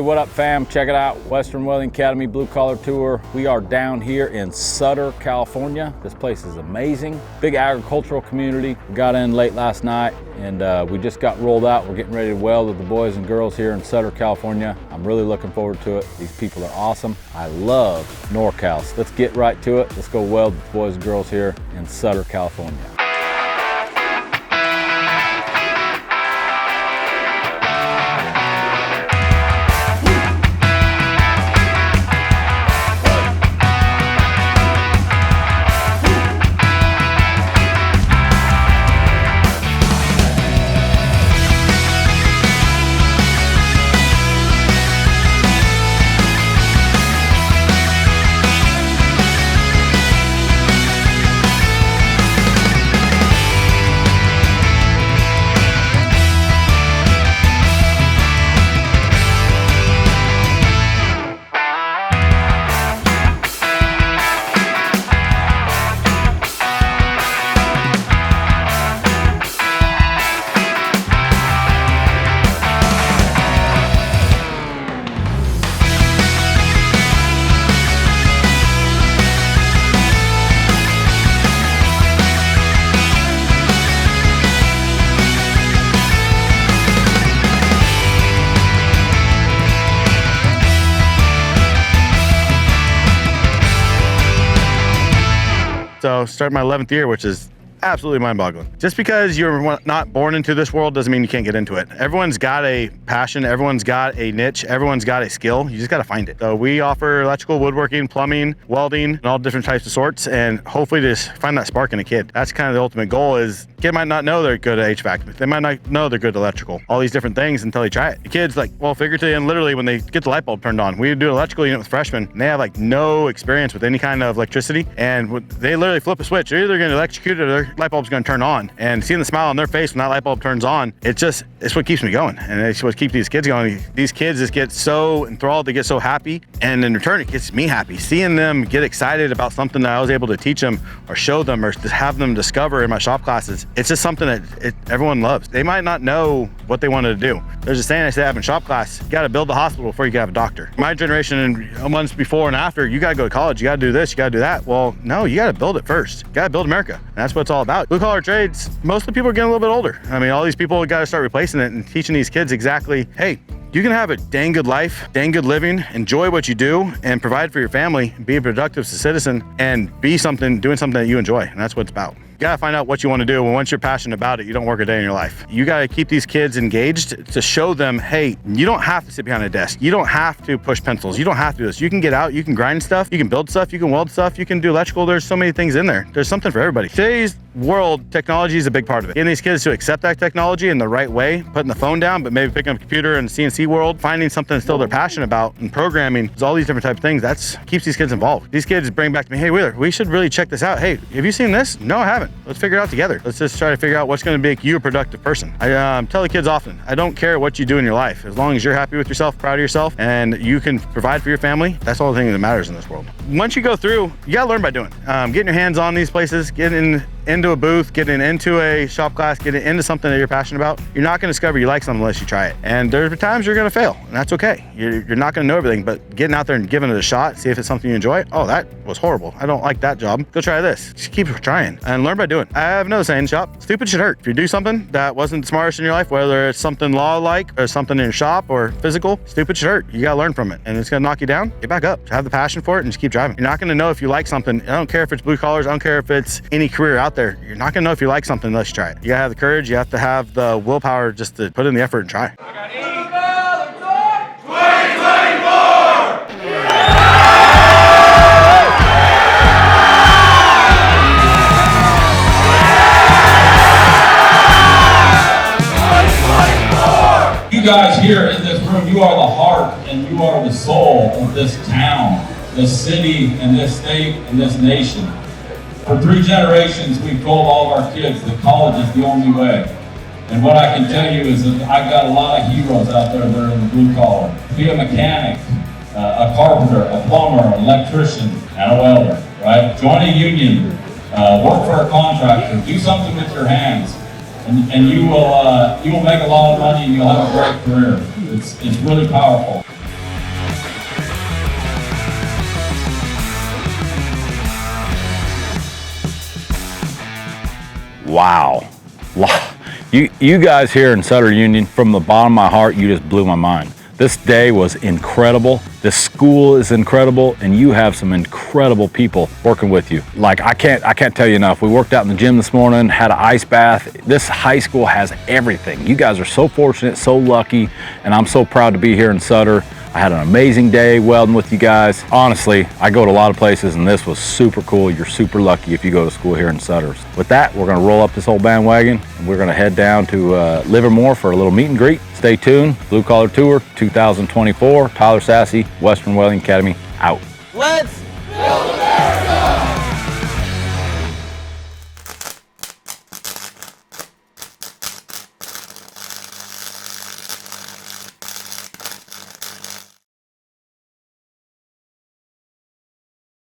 what up fam? Check it out, Western Welding Academy Blue Collar Tour. We are down here in Sutter, California. This place is amazing. Big agricultural community. We got in late last night and we just got rolled out. We're getting ready to weld with the boys and girls here in Sutter, California. I'm really looking forward to it. These people are awesome. I love NorCal. So let's get right to it. Let's go weld with the boys and girls here in Sutter, California. So starting my 11th year, which is absolutely mind-boggling. Just because you're not born into this world doesn't mean you can't get into it. Everyone's got a passion, everyone's got a niche, everyone's got a skill. You just got to find it. So we offer electrical, woodworking, plumbing, welding, and all different types of sorts, and hopefully just find that spark in a kid. That's kind of the ultimate goal. Is kid might not know they're good at HVAC. They might not know they're good at electrical. All these different things until they try it. The kid's like, well, figuratively and literally when they get the light bulb turned on. We do an electrical unit with freshmen, and they have like no experience with any kind of electricity, and they literally flip a switch. They're either going to electrocute it or their light bulb's going to turn on. And seeing the smile on their face when that light bulb turns on, it's what keeps me going, and it's what keeps these kids going. These kids just get so enthralled, they get so happy, and in return it gets me happy. Seeing them get excited about something that I was able to teach them or show them or have them discover in my shop classes, it's just something that everyone loves. They might not know what they wanted to do. There's a saying I say I have in shop class: you got to build the hospital before you can have a doctor. My generation and months before and after, you got to go to college, you got to do this, you got to do that. Well, no, you got to build it first. You got to build America, and that's what it's all about. Blue collar trades, most of the people are getting a little bit older. I mean, all these people got to start replacing it and teaching these kids exactly, hey, you can have a dang good life, dang good living, enjoy what you do, and provide for your family, be a productive citizen, and be doing something that you enjoy, and that's what it's about. You gotta find out what you want to do, and once you're passionate about it, you don't work a day in your life. You gotta keep these kids engaged to show them, hey, you don't have to sit behind a desk. You don't have to push pencils. You don't have to do this. You can get out, you can grind stuff, you can build stuff, you can weld stuff, you can do electrical. There's so many things in there. There's something for everybody. Today's world, technology is a big part of it. Getting these kids to accept that technology in the right way, putting the phone down, but maybe picking up a computer in the CNC world, finding something still they're passionate about, and programming, all these different types of things, that's keeps these kids involved. These kids bring back to me, hey Wheeler, we should really check this out. Hey, have you seen this? No, I haven't. Let's figure it out together. Let's just try to figure out what's going to make you a productive person. I tell the kids often, I don't care what you do in your life. As long as you're happy with yourself, proud of yourself, and you can provide for your family, that's all the thing that matters in this world. Once you go through, you got to learn by doing. Getting your hands on these places, getting into a booth, getting into a shop class, getting into something that you're passionate about, you're not going to discover you like something unless you try it. And there's times you're going to fail, and that's okay. You're not going to know everything, but getting out there and giving it a shot, see if it's something you enjoy. Oh, that was horrible. I don't like that job. Go try this. Just keep trying and learn by doing. I have no saying, shop, stupid should hurt. If you do something that wasn't the smartest in your life, whether it's something law-like or something in your shop or physical, stupid should hurt. You got to learn from it, and it's going to knock you down. Get back up. Have the passion for it and just keep driving. You're not going to know if you like something. I don't care if it's blue collars. I don't care if it's any career out there. You're not going to know if you like something unless you try it. You gotta have the courage, you have to have the willpower just to put in the effort and try. I got 2024! You guys here in this room, you are the heart and you are the soul of this town, this city, and this state, and this nation. For 3 generations, we've told all of our kids that college is the only way. And what I can tell you is that I've got a lot of heroes out there that are in the blue collar. Be a mechanic, a carpenter, a plumber, an electrician, and a welder, right? Join a union, work for a contractor, do something with your hands, and you will make a lot of money and you'll have a great career. It's really powerful. Wow. You guys here in Sutter Union, from the bottom of my heart, you just blew my mind. This day was incredible. This school is incredible, and you have some incredible people working with you. Like, I can't tell you enough. We worked out in the gym this morning, had an ice bath. This high school has everything. You guys are so fortunate, so lucky, and I'm so proud to be here in Sutter. I had an amazing day welding with you guys. Honestly, I go to a lot of places, and this was super cool. You're super lucky if you go to school here in Sutter. With that, we're gonna roll up this old bandwagon, and we're gonna head down to Livermore for a little meet and greet. Stay tuned. Blue Collar Tour 2024. Tyler Sassy, Western Welding Academy, out. Let's build